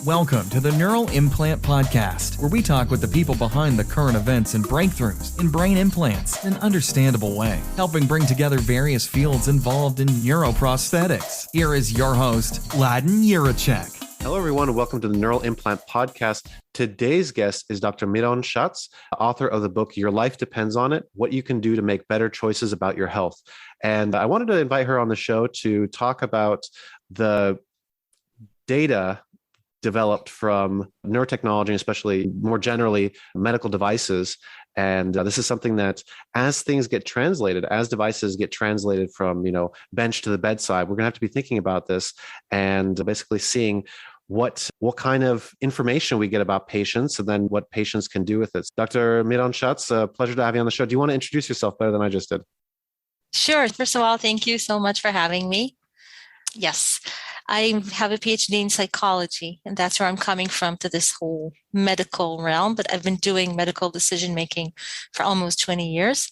Welcome to the Neural Implant Podcast, where we talk with the people behind the current events and breakthroughs in brain implants in an understandable way, helping bring together various fields involved in neuroprosthetics. Here is your host, Talya Miron-Schatz. Hello, everyone, and welcome to the Neural Implant Podcast. Today's guest is Dr. Miron-Schatz, author of the book, Your Life Depends on It, What You Can Do to Make Better Choices About Your Health. And I wanted to invite her on the show to talk about the data developed from neurotechnology, especially more generally medical devices. And this is something that as things get translated, as devices get translated from, bench to the bedside, we're going to have to be thinking about this and basically seeing what kind of information we get about patients and then what patients can do with it. Dr. Miron-Schatz, pleasure to have you on the show. Do you want to introduce yourself better than I just did? Sure. First of all, thank you so much for having me. Yes, I have a PhD in psychology, and that's where I'm coming from to this whole medical realm. But I've been doing medical decision-making for almost 20 years.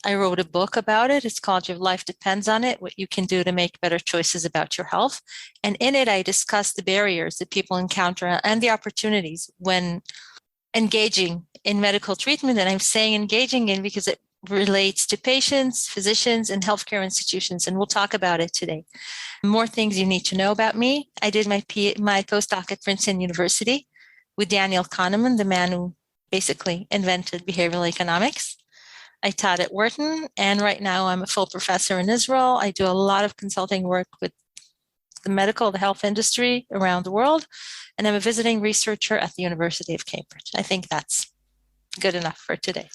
I wrote a book about it. It's called Your Life Depends on It, What You Can Do to Make Better Choices About Your Health. And in it, I discuss the barriers that people encounter and the opportunities when engaging in medical treatment. And I'm saying engaging in because it relates to patients, physicians, and healthcare institutions. And we'll talk about it today. More things you need to know about me. I did my postdoc at Princeton University with Daniel Kahneman, the man who basically invented behavioral economics. I taught at Wharton, and right now I'm a full professor in Israel. I do a lot of consulting work with the health industry around the world, and I'm a visiting researcher at the University of Cambridge. I think that's good enough for today.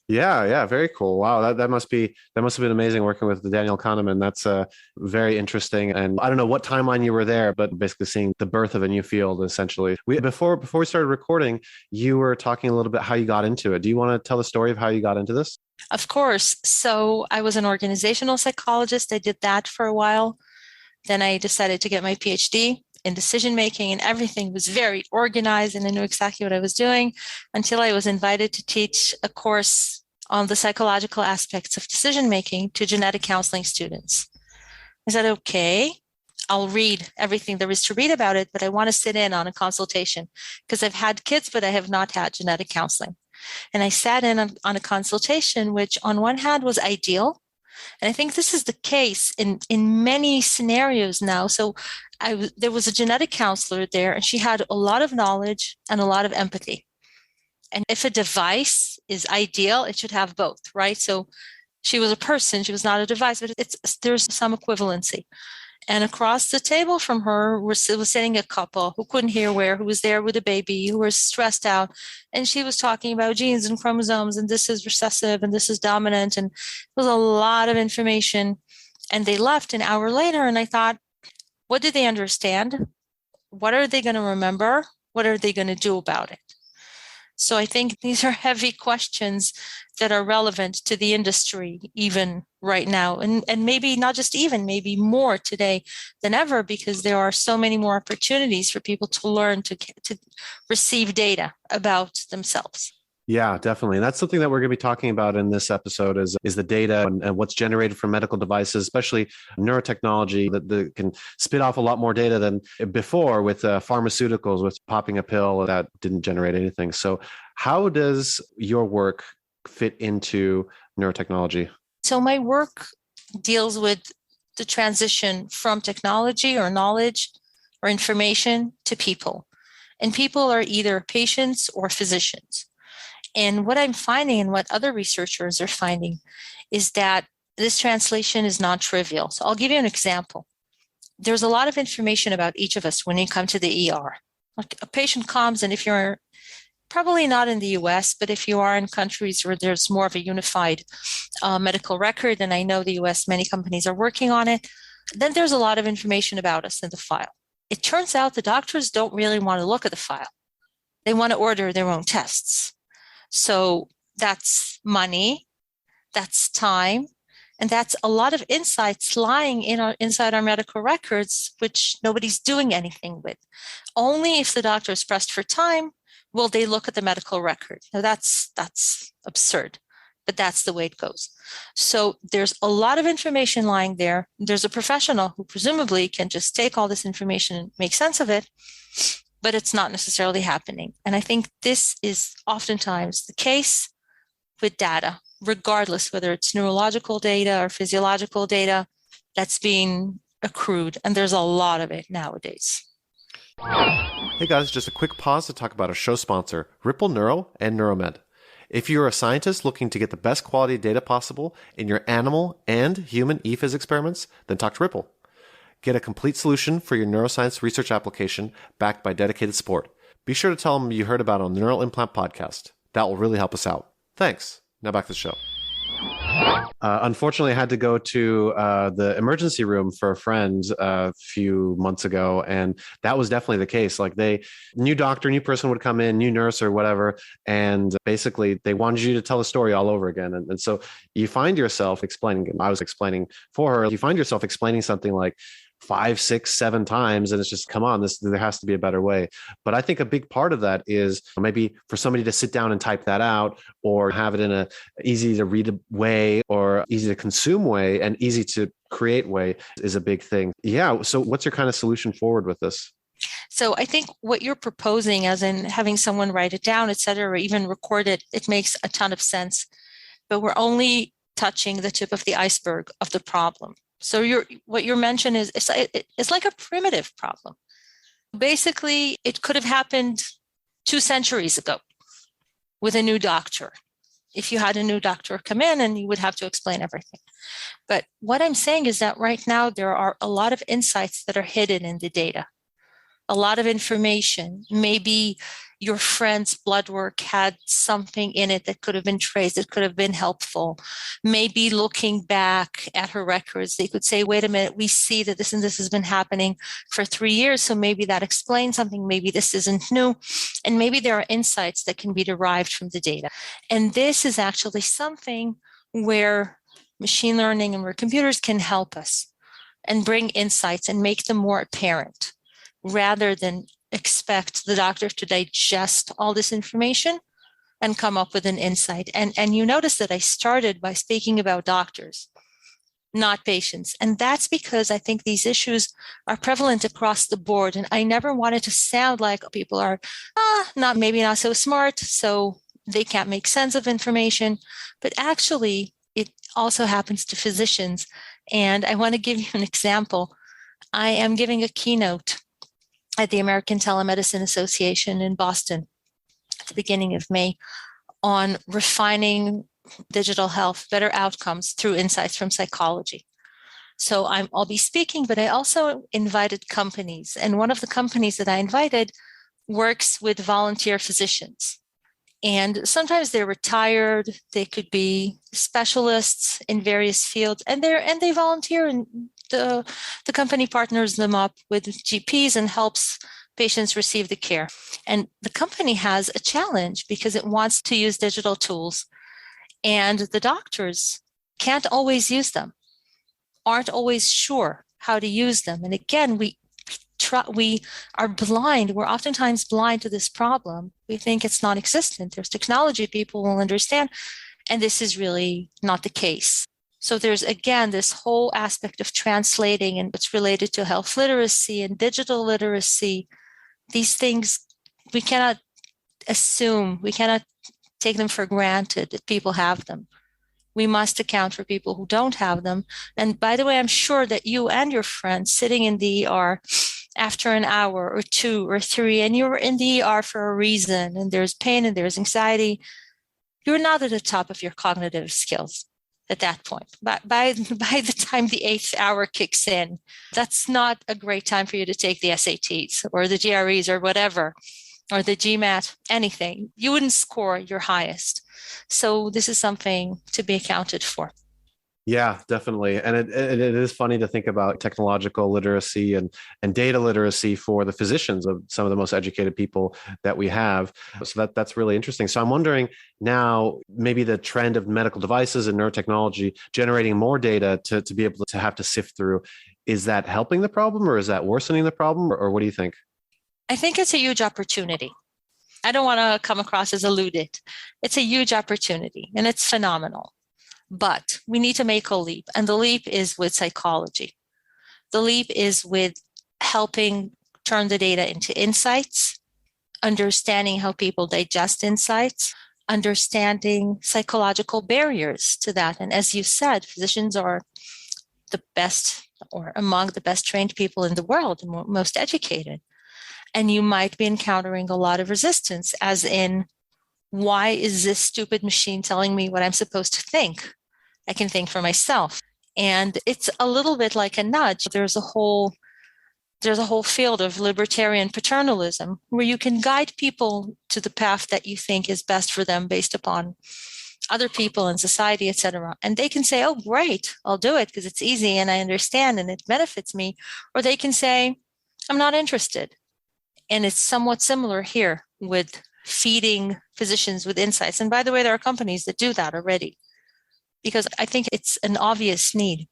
Yeah, very cool. Wow, that must have been amazing working with Daniel Kahneman. That's very interesting. And I don't know what timeline you were there, but basically seeing the birth of a new field, essentially. Before we started recording, you were talking a little bit how you got into it. Do you want to tell the story of how you got into this? Of course. So I was an organizational psychologist. I did that for a while. Then I decided to get my PhD in decision-making, and everything was very organized and I knew exactly what I was doing until I was invited to teach a course on the psychological aspects of decision-making to genetic counseling students. I said, okay, I'll read everything there is to read about it, but I want to sit in on a consultation because I've had kids, but I have not had genetic counseling. And I sat in on a consultation, which on one hand was ideal. And I think this is the case in many scenarios now. So there was a genetic counselor there, and she had a lot of knowledge and a lot of empathy. And if a device is ideal, it should have both, right? So she was a person, she was not a device, but there's some equivalency. And across the table from her was sitting a couple who couldn't hear who was there with a baby, who was stressed out. And she was talking about genes and chromosomes, and this is recessive and this is dominant. And it was a lot of information. And they left an hour later, and I thought, what did they understand? What are they going to remember? What are they going to do about it? So I think these are heavy questions that are relevant to the industry even right now. And maybe not just even, maybe more today than ever, because there are so many more opportunities for people to learn to receive data about themselves. Yeah, definitely. And that's something that we're going to be talking about in this episode is the data and what's generated from medical devices, especially neurotechnology that can spit off a lot more data than before with pharmaceuticals, with popping a pill that didn't generate anything. So how does your work fit into neurotechnology? So my work deals with the transition from technology or knowledge or information to people. And people are either patients or physicians. And what I'm finding and what other researchers are finding is that this translation is non-trivial. So I'll give you an example. There's a lot of information about each of us when you come to the ER. Like a patient comes, and if you're probably not in the US, but if you are in countries where there's more of a unified medical record, and I know the US, many companies are working on it, then there's a lot of information about us in the file. It turns out the doctors don't really want to look at the file. They want to order their own tests. So that's money, that's time, and that's a lot of insights lying inside our medical records, which nobody's doing anything with. Only if the doctor is pressed for time will they look at the medical record. Now that's absurd, but that's the way it goes. So there's a lot of information lying there. There's a professional who presumably can just take all this information and make sense of it. but it's not necessarily happening. And I think this is oftentimes the case with data, regardless whether it's neurological data or physiological data that's being accrued. And there's a lot of it nowadays. Hey guys, just a quick pause to talk about our show sponsor, Ripple Neuro and Neuromed. If you're a scientist looking to get the best quality data possible in your animal and human ePhys experiments, then talk to Ripple. Get a complete solution for your neuroscience research application backed by dedicated support. Be sure to tell them you heard about it on the Neural Implant Podcast. That will really help us out. Thanks. Now back to the show. Unfortunately, I had to go to the emergency room for a friend a few months ago, and that was definitely the case. Like new doctor, new person would come in, new nurse or whatever, and basically they wanted you to tell the story all over again. And so you find yourself explaining, I was explaining for her, you find yourself explaining something like 5, 6, 7 times, and it's just, come on, there has to be a better way. But I think a big part of that is maybe for somebody to sit down and type that out, or have it in a easy to read way, or easy to consume way, and easy to create way is a big thing. Yeah. So what's your kind of solution forward with this? So I think what you're proposing, as in having someone write it down, et cetera, or even record it, it makes a ton of sense. But we're only touching the tip of the iceberg of the problem. So what you're mentioning is it's like a primitive problem. Basically, it could have happened 2 centuries ago with a new doctor. If you had a new doctor come in, and you would have to explain everything. But what I'm saying is that right now there are a lot of insights that are hidden in the data. A lot of information. Maybe your friend's blood work had something in it that could have been traced, that could have been helpful. Maybe looking back at her records, they could say, wait a minute, we see that this and this has been happening for 3 years. So maybe that explains something. Maybe this isn't new. And maybe there are insights that can be derived from the data. And this is actually something where machine learning and where computers can help us and bring insights and make them more apparent, rather than expect the doctor to digest all this information and come up with an insight. And you notice that I started by speaking about doctors, not patients. And that's because I think these issues are prevalent across the board. And I never wanted to sound like people are maybe not so smart, so they can't make sense of information. But actually, it also happens to physicians. And I want to give you an example. I am giving a keynote at the American Telemedicine Association in Boston at the beginning of May on refining digital health, better outcomes through insights from psychology. So I'll be speaking, but I also invited companies. And one of the companies that I invited works with volunteer physicians. And sometimes they're retired, they could be specialists in various fields, and they volunteer, and the company partners them up with GPs and helps patients receive the care. And the company has a challenge because it wants to use digital tools, and the doctors can't always use them, aren't always sure how to use them. And again, we are blind. We're oftentimes blind to this problem. We think it's non-existent. There's technology people will understand, and this is really not the case. So there's, again, this whole aspect of translating, and it's related to health literacy and digital literacy. These things, we cannot assume, we cannot take them for granted that people have them. We must account for people who don't have them. And by the way, I'm sure that you and your friends sitting in the ER after an hour or 2 or 3, and you're in the ER for a reason, and there's pain and there's anxiety, you're not at the top of your cognitive skills at that point. But by the time the 8th hour kicks in, that's not a great time for you to take the SATs or the GREs or whatever, or the GMAT, anything. You wouldn't score your highest. So this is something to be accounted for. Yeah, definitely. And it is funny to think about technological literacy and data literacy for the physicians of some of the most educated people that we have. So that's really interesting. So I'm wondering now, maybe the trend of medical devices and neurotechnology generating more data to be able to have to sift through, is that helping the problem, or is that worsening the problem, or what do you think? I think it's a huge opportunity. I don't want to come across as eluded. It's a huge opportunity, and it's phenomenal. But we need to make a leap, and the leap is with psychology. The leap is with helping turn the data into insights, understanding how people digest insights, understanding psychological barriers to that. And as you said, physicians are the best or among the best trained people in the world, the most educated. And you might be encountering a lot of resistance, as in, why is this stupid machine telling me what I'm supposed to think? I can think for myself. And it's a little bit like a nudge. There's a whole field of libertarian paternalism where you can guide people to the path that you think is best for them based upon other people in society, etc. And they can say, oh, great, I'll do it because it's easy and I understand and it benefits me. Or they can say, I'm not interested. And it's somewhat similar here with feeding physicians with insights. And by the way, there are companies that do that already, because I think it's an obvious need.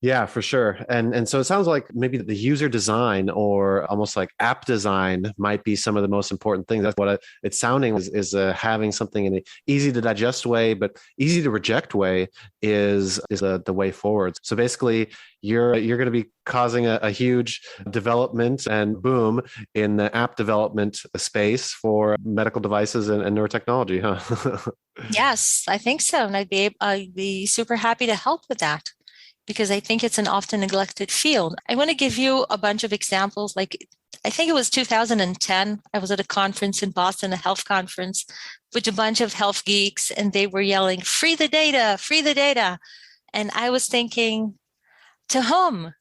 Yeah, for sure. And so it sounds like maybe the user design or almost like app design might be some of the most important things. That's what it's sounding is having something in an easy to digest way, but easy to reject way is the way forward. So basically, you're going to be causing a huge development and boom in the app development space for medical devices and neurotechnology, huh? Yes, I think so. And I'd be super happy to help with that, because I think it's an often neglected field. I want to give you a bunch of examples. Like, I think it was 2010. I was at a conference in Boston, a health conference, with a bunch of health geeks, and they were yelling, free the data, free the data. And I was thinking, to whom?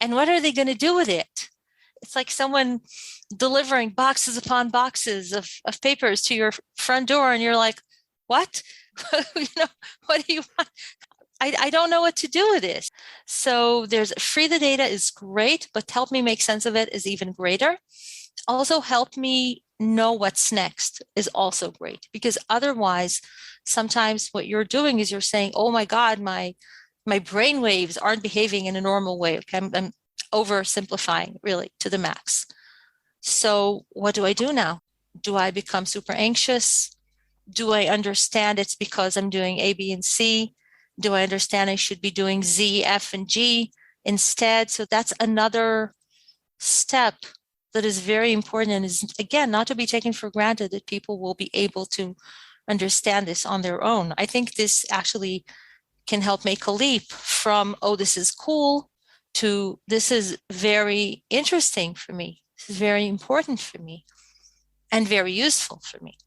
And what are they going to do with it? It's like someone delivering boxes upon boxes of papers to your front door, and you're like, what? What do you want? I don't know what to do with this. So there's free the data is great, but help me make sense of it is even greater. Also help me know what's next is also great, because otherwise sometimes what you're doing is you're saying, oh my God, my brain waves aren't behaving in a normal way. Okay, I'm oversimplifying really to the max. So what do I do now? Do I become super anxious? Do I understand it's because I'm doing A, B, and C? Do I understand I should be doing Z, F, and G instead? So that's another step that is very important, and is, again, not to be taken for granted that people will be able to understand this on their own. I think this actually can help make a leap from, oh, this is cool, to this is very interesting for me. This is very important for me and very useful for me.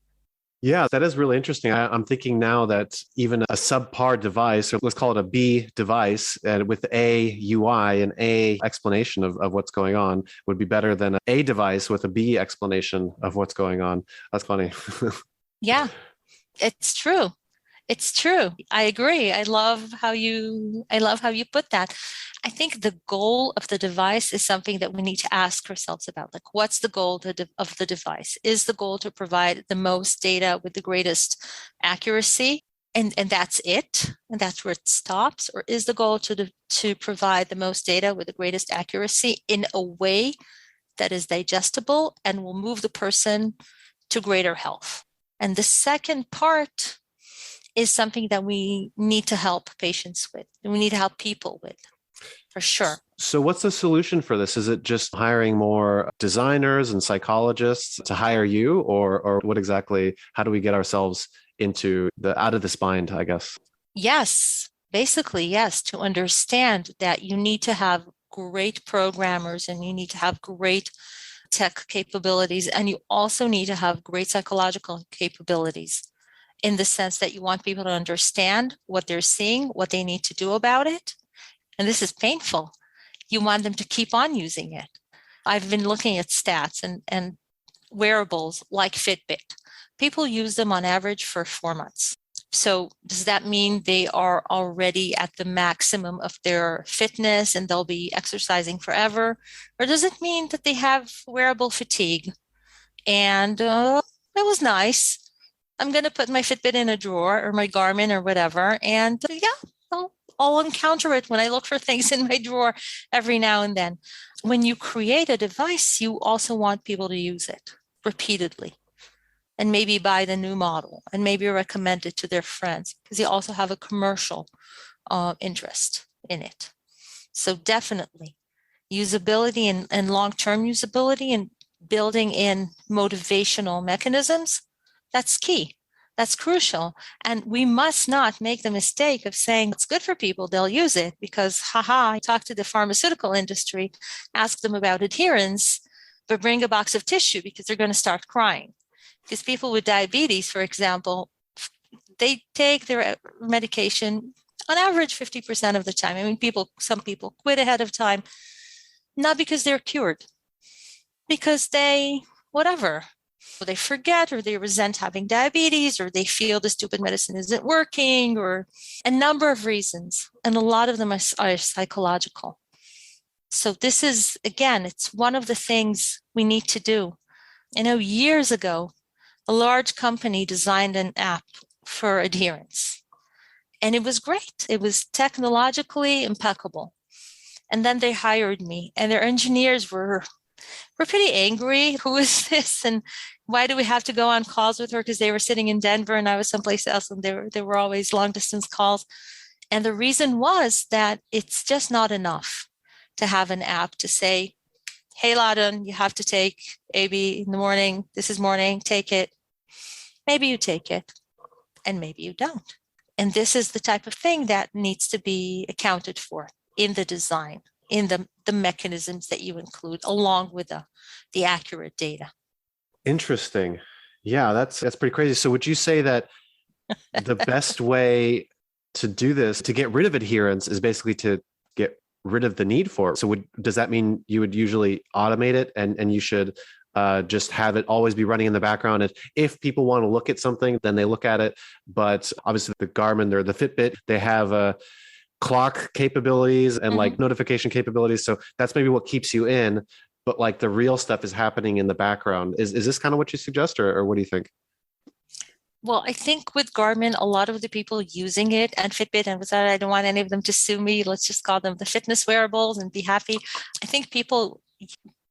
Yeah, that is really interesting. I'm thinking now that even a subpar device, or let's call it a B device, with A UI and A explanation of what's going on would be better than an A device with a B explanation of what's going on. That's funny. Yeah, it's true. It's true. I agree. I love how you put that. I think the goal of the device is something that we need to ask ourselves about. Like, what's the goal of the device? Is the goal to provide the most data with the greatest accuracy? And that's it? And that's where it stops? Or is the goal to provide the most data with the greatest accuracy in a way that is digestible and will move the person to greater health? And the second part is something that we need to help patients with, and we need to help people with, for sure. So what's the solution for this? Is it just hiring more designers and psychologists to hire you, or what exactly, how do we get ourselves out of this bind, I guess? Yes, basically, yes, to understand that you need to have great programmers and you need to have great tech capabilities, and you also need to have great psychological capabilities, in the sense that you want people to understand what they're seeing, what they need to do about it. And this is painful. You want them to keep on using it. I've been looking at stats and wearables like Fitbit. People use them on average for 4 months. So does that mean they are already at the maximum of their fitness and they'll be exercising forever? Or does it mean that they have wearable fatigue? And it was nice. I'm going to put my Fitbit in a drawer, or my Garmin or whatever. And I'll encounter it when I look for things in my drawer every now and then. When you create a device, you also want people to use it repeatedly, and maybe buy the new model, and maybe recommend it to their friends, because you also have a commercial interest in it. So definitely, usability and long-term usability and building in motivational mechanisms, that's key. That's crucial. And we must not make the mistake of saying it's good for people, they'll use it because, I talk to the pharmaceutical industry, ask them about adherence, but bring a box of tissue because they're going to start crying. Because people with diabetes, for example, they take their medication on average 50% of the time. I mean, some people quit ahead of time, not because they're cured, because they forget or they resent having diabetes or they feel the stupid medicine isn't working or a number of reasons. And a lot of them are psychological. So this is, again, it's one of the things we need to do. I know years ago, a large company designed an app for adherence. And it was great. It was technologically impeccable. And then they hired me and their engineers were pretty angry. Who is this? And why do we have to go on calls with her? Because they were sitting in Denver and I was someplace else and there were always long distance calls. And the reason was that it's just not enough to have an app to say, hey, Laden, you have to take AB in the morning. This is morning, take it. Maybe you take it and maybe you don't. And this is the type of thing that needs to be accounted for in the design, in the mechanisms that you include, along with the accurate data. Interesting. Yeah, that's pretty crazy. So would you say that the best way to do this, to get rid of adherence, is basically to get rid of the need for it? So does that mean you would usually automate it and you should just have it always be running in the background? And if people want to look at something, then they look at it. But obviously the Garmin or the Fitbit, they have clock capabilities and like notification capabilities. So that's maybe what keeps you in, but like the real stuff is happening in the background. Is this kind of what you suggest or what do you think? Well, I think with Garmin, a lot of the people using it and Fitbit, and with that, I don't want any of them to sue me. Let's just call them the fitness wearables and be happy. I think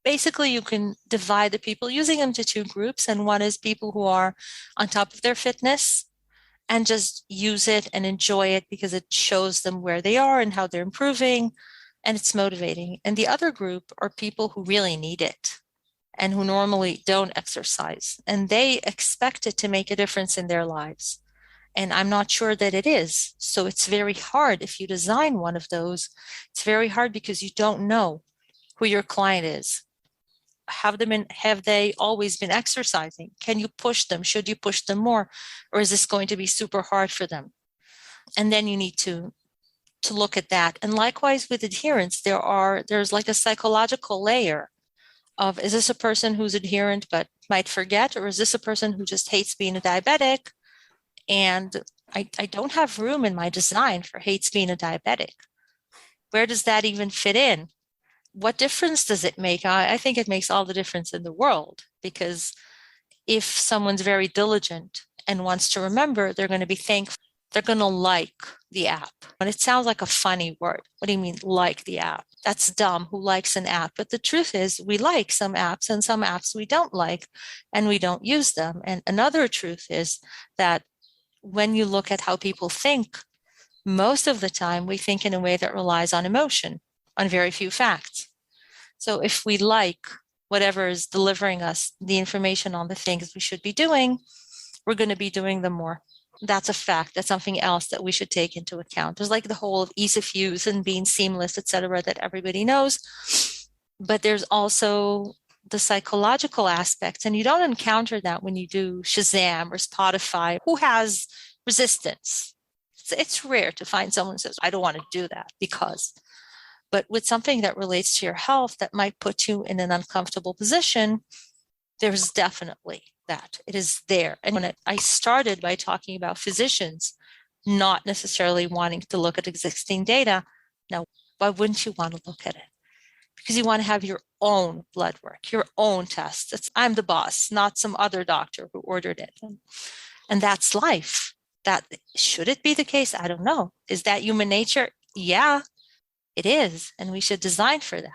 basically you can divide the people using them to two groups. And one is people who are on top of their fitness and just use it and enjoy it because it shows them where they are and how they're improving and it's motivating. And the other group are people who really need it and who normally don't exercise and they expect it to make a difference in their lives. And I'm not sure that it is. So it's very hard if you design one of those. It's very hard because you don't know who your client is. Have they always been exercising? Can you push them? Should you push them more? Or is this going to be super hard for them? And then you need to look at that. And likewise with adherence, there's like a psychological layer of, is this a person who's adherent but might forget? Or is this a person who just hates being a diabetic? And I don't have room in my design for hates being a diabetic. Where does that even fit in? What difference does it make? I think it makes all the difference in the world because if someone's very diligent and wants to remember, they're going to be thankful. They're going to like the app. And it sounds like a funny word. What do you mean, like the app? That's dumb. Who likes an app? But the truth is we like some apps and some apps we don't like and we don't use them. And another truth is that when you look at how people think, most of the time we think in a way that relies on emotion, on very few facts. So if we like whatever is delivering us the information on the things we should be doing, we're going to be doing them more. That's a fact. That's something else that we should take into account. There's like the whole of ease of use and being seamless, et cetera, that everybody knows. But there's also the psychological aspects. And you don't encounter that when you do Shazam or Spotify. Who has resistance? It's rare to find someone who says, I don't want to do that because. But with something that relates to your health that might put you in an uncomfortable position, there's definitely that. It is there. And when I started by talking about physicians not necessarily wanting to look at existing data, now, why wouldn't you want to look at it? Because you want to have your own blood work, your own tests. I'm the boss, not some other doctor who ordered it. And that's life. Should it be the case? I don't know. Is that human nature? Yeah. It is, and we should design for that.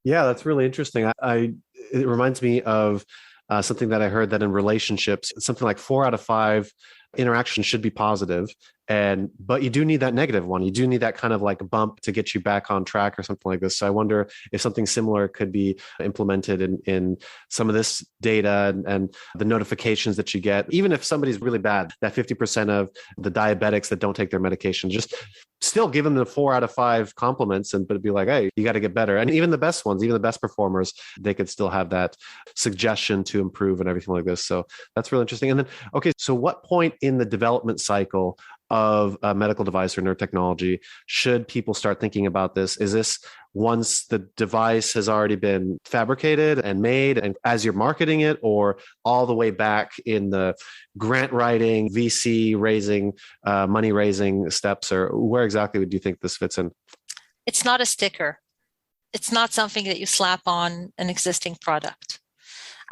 Yeah, that's really interesting. It reminds me of something that I heard that in relationships, something like 4 out of 5 interactions should be positive, But you do need that negative one. You do need that kind of like bump to get you back on track or something like this. So I wonder if something similar could be implemented in some of this data and the notifications that you get. Even if somebody's really bad, that 50% of the diabetics that don't take their medication, just still give them the 4 out of 5 compliments, but it'd be like, hey, you got to get better. And even the best ones, even the best performers, they could still have that suggestion to improve and everything like this. So that's really interesting. And then, okay, so what point in the development cycle of a medical device or neurotechnology should people start thinking about this? Is this once the device has already been fabricated and made and as you're marketing it, or all the way back in the grant writing, VC raising, money raising steps, or where exactly would you think this fits in? It's not a sticker. It's not something that you slap on an existing product.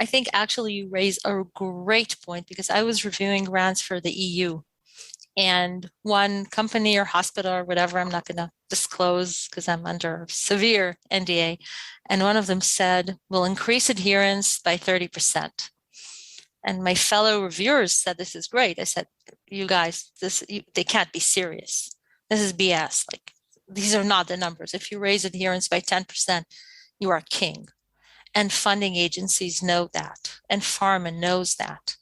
I think actually you raise a great point, because I was reviewing grants for the EU. And one company or hospital or whatever, I'm not going to disclose because I'm under severe NDA. And one of them said, we'll increase adherence by 30%. And my fellow reviewers said, this is great. I said, you guys, they can't be serious. This is BS. Like, these are not the numbers. If you raise adherence by 10%, you are king. And funding agencies know that. And pharma knows that.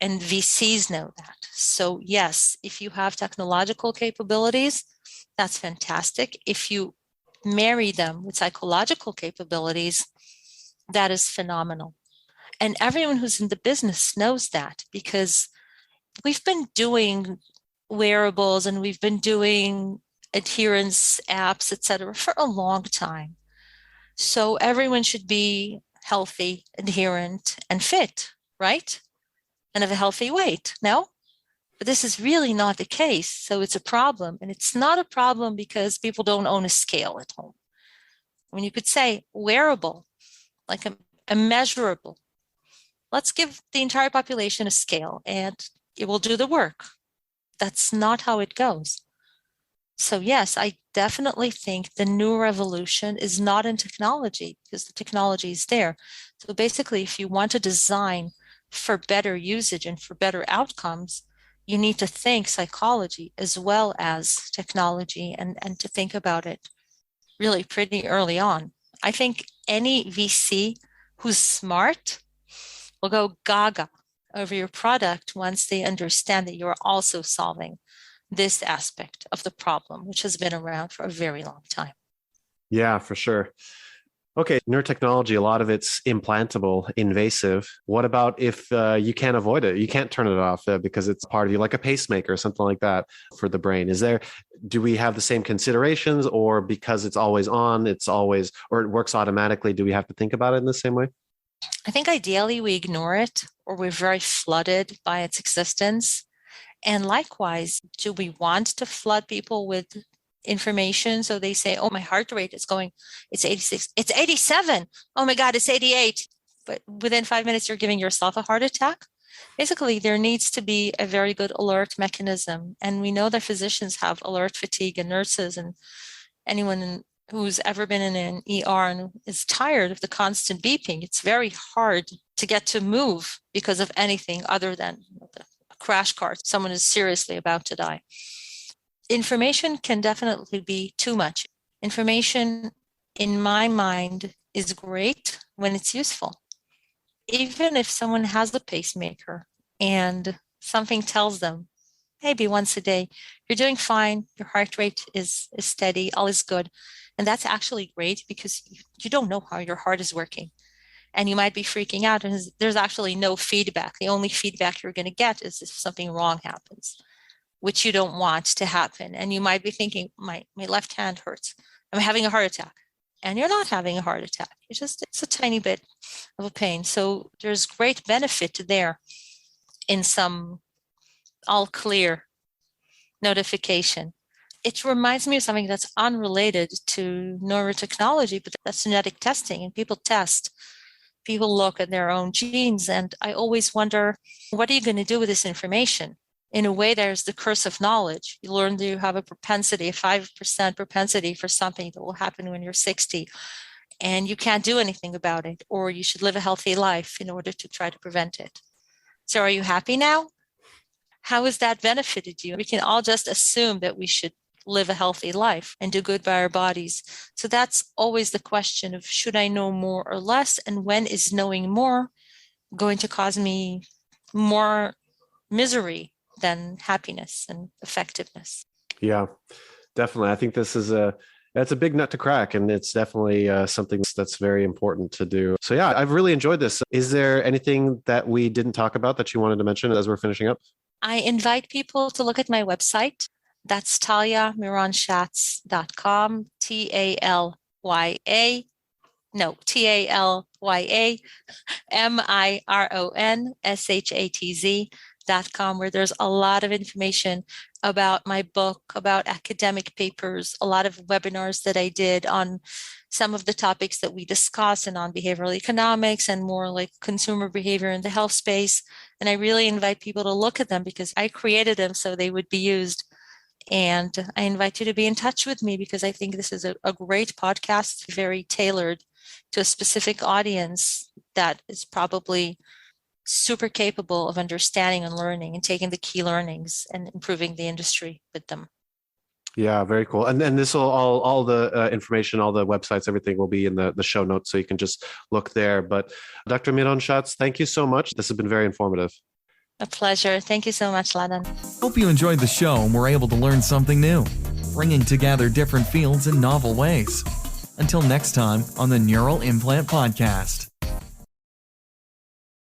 And VCs know that. So yes, if you have technological capabilities, that's fantastic. If you marry them with psychological capabilities, that is phenomenal. And everyone who's in the business knows that, because we've been doing wearables and we've been doing adherence apps, et cetera, for a long time. So everyone should be healthy, adherent, and fit, right? And of a healthy weight, no? But this is really not the case. So it's a problem. And it's not a problem because people don't own a scale at home. I mean, you could say wearable, like a measurable. Let's give the entire population a scale and it will do the work. That's not how it goes. So yes, I definitely think the new revolution is not in technology, because the technology is there. So basically, if you want to design for better usage and for better outcomes, you need to think psychology as well as technology, and to think about it really pretty early on. I think any VC who's smart will go gaga over your product once they understand that you're also solving this aspect of the problem, which has been around for a very long time. Yeah, for sure. Okay, neurotechnology, a lot of it's implantable, invasive. What about if you can't avoid it? You can't turn it off because it's part of you, like a pacemaker or something like that for the brain. Do we have the same considerations, or because it's always on, or it works automatically, do we have to think about it in the same way? I think ideally we ignore it, or we're very flooded by its existence. And likewise, do we want to flood people with information? So they say, oh, my heart rate is going, it's 86, it's 87. Oh my God, it's 88. But within 5 minutes, you're giving yourself a heart attack. Basically, there needs to be a very good alert mechanism. And we know that physicians have alert fatigue, and nurses, and anyone who's ever been in an ER and is tired of the constant beeping. It's very hard to get to move because of anything other than a crash cart. Someone is seriously about to die. Information can definitely be too much. Information, in my mind, is great when it's useful. Even if someone has a pacemaker and something tells them, maybe once a day, you're doing fine, your heart rate is steady, all is good. And that's actually great, because you don't know how your heart is working. And you might be freaking out, and there's actually no feedback. The only feedback you're going to get is if something wrong happens, which you don't want to happen. And you might be thinking, my left hand hurts, I'm having a heart attack. And you're not having a heart attack. It's a tiny bit of a pain. So there's great benefit there in some all clear notification. It reminds me of something that's unrelated to neurotechnology, but that's genetic testing. And people test, people look at their own genes. And I always wonder, what are you going to do with this information? In a way, there's the curse of knowledge. You learn that you have a 5% propensity for something that will happen when you're 60, and you can't do anything about it, or you should live a healthy life in order to try to prevent it. So are you happy now? How has that benefited you? We can all just assume that we should live a healthy life and do good by our bodies. So that's always the question of, should I know more or less? And when is knowing more going to cause me more misery than happiness and effectiveness? Yeah, definitely. I think that's a big nut to crack, and it's definitely something that's very important to do. So yeah, I've really enjoyed this. Is there anything that we didn't talk about that you wanted to mention as we're finishing up? I invite people to look at my website. That's talyamironschatz.com, TalyamironShatz.com, where there's a lot of information about my book, about academic papers, a lot of webinars that I did on some of the topics that we discuss, and on behavioral economics and more like consumer behavior in the health space. And I really invite people to look at them because I created them so they would be used. And I invite you to be in touch with me because I think this is a great podcast, very tailored to a specific audience that is probably super capable of understanding and learning and taking the key learnings and improving the industry with them. Yeah, very cool. And then this will all the information, all the websites, everything will be in the show notes, so you can just look there. But Dr. Miron-Schatz, thank you so much. This has been very informative. A pleasure. Thank you so much, Ladan. Hope you enjoyed the show and were able to learn something new, bringing together different fields in novel ways. Until next time on the Neural Implant Podcast.